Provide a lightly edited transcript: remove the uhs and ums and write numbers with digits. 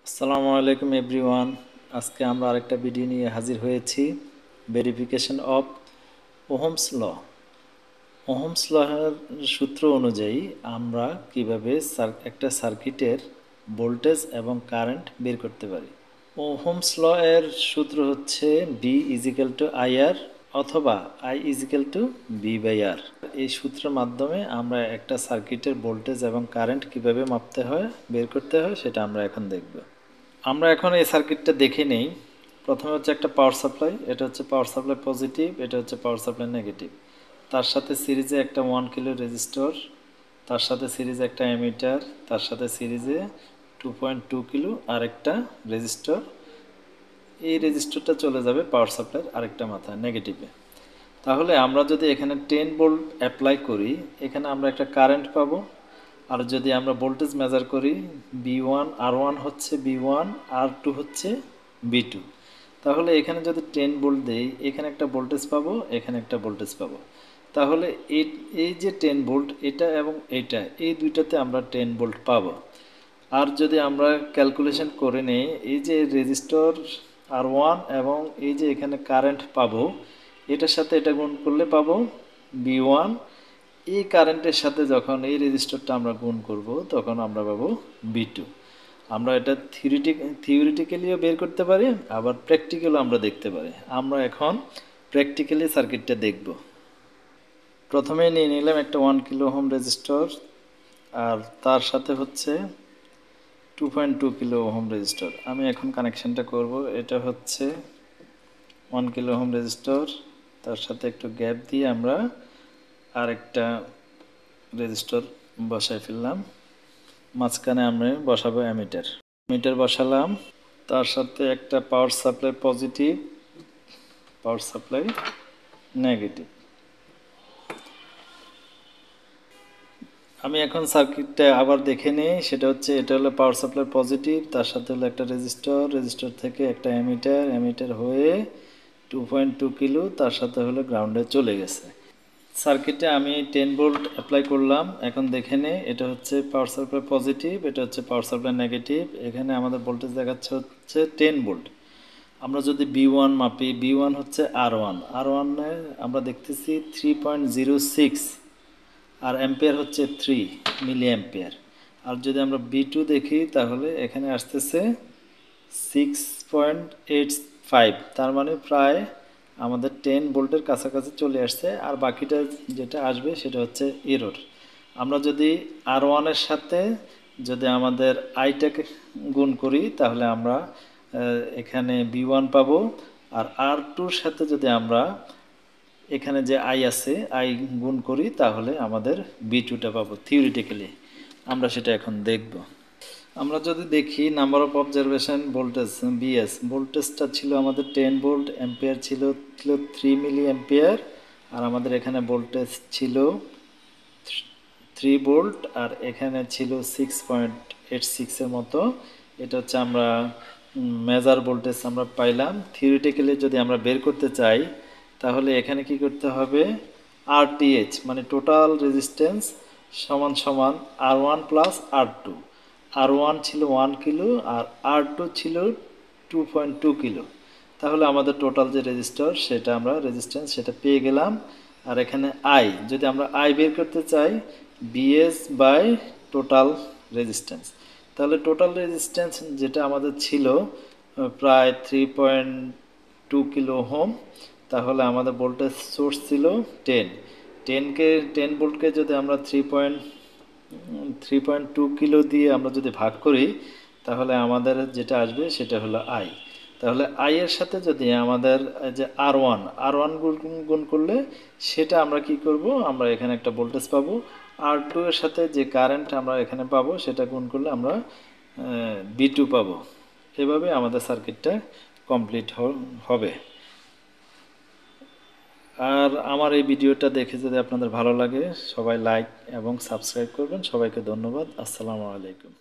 আসসালামু আলাইকুম এভরিওয়ান। আজকে আমরা আরেকটা ভিডিও নিয়ে হাজির হয়েছি, verification of Ohm's law. Ohm's লর সূত্র অনুযায়ী আমরা কিভাবে একটা সার্কিটের ভোল্টেজ এবং কারেন্ট বের করতে পারি। ওহমস ল এর সূত্র হচ্ছে V equal to I R অথবা I equal to V by R. এই সূত্রের মাধ্যমে আমরা একটা সার্কিটের ভোল্টেজ এবং কারেন্ট কিভাবে মাপতে হয়, বের করতে হয়, সেটা আমরা এখন দেখব। আমরা এখন এই সার্কিটটা দেখে নেই। প্রথমে হচ্ছে একটা পাওয়ার সাপ্লাই, এটা হচ্ছে পাওয়ার সাপ্লাই পজিটিভ, এটা হচ্ছে পাওয়ার সাপ্লাই নেগেটিভ। তার সাথে সিরিজে একটা 1 কিলো রেজিস্টর, তার সাথে সিরিজে একটা অ্যামিটার, তার সাথে সিরিজে 2.2 কিলো আরেকটা রেজিস্টর। এই রেজিস্টরটা চলে যাবে পাওয়ার সাপ্লাইয়ের আরেকটা মাথা নেগেটিভে। তাহলে আমরা যদি এখানে 10 ভোল্ট অ্যাপ্লাই করি, এখানে আমরা একটা কারেন্ট পাবো। আর যদি আমরা ভোল্টেজ মেজার করি, B1 R1 হচ্ছে B1, R2 হচ্ছে B2। তাহলে এখানে যদি 10 ভোল্ট দেই, এখানে একটা ভোল্টেজ পাবো, এখানে একটা ভোল্টেজ পাবো। তাহলে এই যে 10 ভোল্ট, এটা এবং এটা, এই দুইটাতে আমরা 10 ভোল্ট পাবো। আর যদি আমরা ক্যালকুলেশন করে নেই, এই যে রেজিস্টর R1 এবং এই যে এখানে কারেন্ট পাবো, এটার সাথে এটা গুণ করলে পাবো B1। এই কারেন্টের সাথে যখন এই রেজিস্টরটা আমরা গুণ করব, তখন আমরা পাবো B2। আমরা এটা থিওরিটিক্যালিও বের করতে পারি, আবার প্র্যাকটিক্যালও আমরা দেখতে পারি। আমরা এখন প্র্যাকটিক্যালি সার্কিটটা দেখব। প্রথমে নিয়ে নিলাম একটা 1 কিলো ওহম রেজিস্টর, আর তার সাথে হচ্ছে 2.2 কিলো ওহম রেজিস্টর। আমি এখন কানেকশনটা করব। এটা হচ্ছে 1 কিলো ওহম রেজিস্টর, তার সাথে একটু গ্যাপ দিয়ে আমরা আরেকটা রেজিস্টর বসায় ফেললাম। মাঝখানে আমরা বসাবো অ্যামিটার। মিটার বসালাম, তার সাথে একটা power supply positive, power supply negative. আমি এখন সার্কিটটা আবার দেখে নিই। সেটা হচ্ছে, এটা হলো পাওয়ার সাপ্লাই পজিটিভ, তার সাথে হলো একটা রেজিস্টর, রেজিস্টর থেকে একটা অ্যামিটার, অ্যামিটার হয়ে 2.2 কিলো তার সাথে হলো গ্রাউন্ডে চলে গেছে। সার্কিটে আমি 10 ভোল্ট অ্যাপ্লাই করলাম। এখন দেখে নে, এটা হচ্ছে পাওয়ার সাপ্লাই পজিটিভ, এটা হচ্ছে পাওয়ার সাপ্লাই নেগেটিভ। এখানে আমাদের ভোল্টেজ দেখাচ্ছে হচ্ছে 10 ভোল্ট। আমরা যদি B1 মাপি, B1 হচ্ছে R1, R1 এ আমরা দেখতেছি 3.06, আর অ্যাম্পিয়ার হচ্ছে 3 মিলি অ্যাম্পিয়ার। আর যদি আমরা B2 দেখি, তাহলে এখানে আসতেছে 6.85, তার মানে প্রায় আমাদের 10 ভোল্টের কাছাকাছি চলে আসছে। আর বাকিটা যেটা আসবে সেটা হচ্ছে এরর। আমরা যদি R1 এর সাথে যদি আমাদের আইটাকে গুণ করি, তাহলে আমরা এখানে B1 পাবো। আর R2-র সাথে যদি আমরা এখানে যে আই আছে, আই গুণ করি, তাহলে আমাদের B2টা পাবো থিওরিটিক্যালি। আমরা সেটা এখন দেখব। আমরা যদি দেখি নাম্বার অফ অবজারভেশন ভোল্টেজ বিএস, ভোল্টেজটা ছিল আমাদের 10 ভোল্ট, অ্যাম্পিয়ার ছিল 3 মিলি অ্যাম্পিয়ার। আর আমাদের এখানে ভোল্টেজ ছিল 3 ভোল্ট, আর এখানে ছিল 6.86 মতো। এটা হচ্ছে আমরা মেজার ভোল্টেজ আমরা পাইলাম। থিওরিটিক্যালি যদি আমরা বের করতে চাই, তাহলে এখানে কি করতে হবে, RTH মানে টোটাল রেজিস্ট্যান্স সমান সমান R1 প্লাস R2। R1 ছিল 1 কিলো আর R2 ছিল 2.2 কিলো। তাহলে আমাদের টোটাল যে রেজিস্টর, সেটা আমরা রেজিস্ট্যান্স সেটা পেয়ে গেলাম। আর এখানে আই, যদি আমরা আই বের করতে চাই, বিএস বাই টোটাল রেজিস্ট্যান্স। তাহলে টোটাল রেজিস্ট্যান্স যেটা আমাদের ছিল প্রায় 3.2 কিলো ওহম। তাহলে আমাদের ভোল্টেজ সোর্স ছিল 10 ভোল্টকে যদি আমরা 3.2 কিলো দিয়ে আমরা যদি ভাগ করি, তাহলে আমাদের যেটা আসবে সেটা হলো আই। তাহলে আই এর সাথে যদি আমাদের যে R1 গুণ করলে, সেটা আমরা কি করব, আমরা এখানে একটা ভোল্টেজ পাবো। R2 এর সাথে যে কারেন্ট আমরা এখানে পাবো, সেটা গুণ করলে আমরা B2 পাবো। এভাবে আমাদের সার্কিটটা কমপ্লিট হবে। আর আমার এই ভিডিওটা দেখে যদি আপনাদের ভালো লাগে, সবাই লাইক এবং সাবস্ক্রাইব করবেন। সবাইকে ধন্যবাদ। আসসালামু আলাইকুম।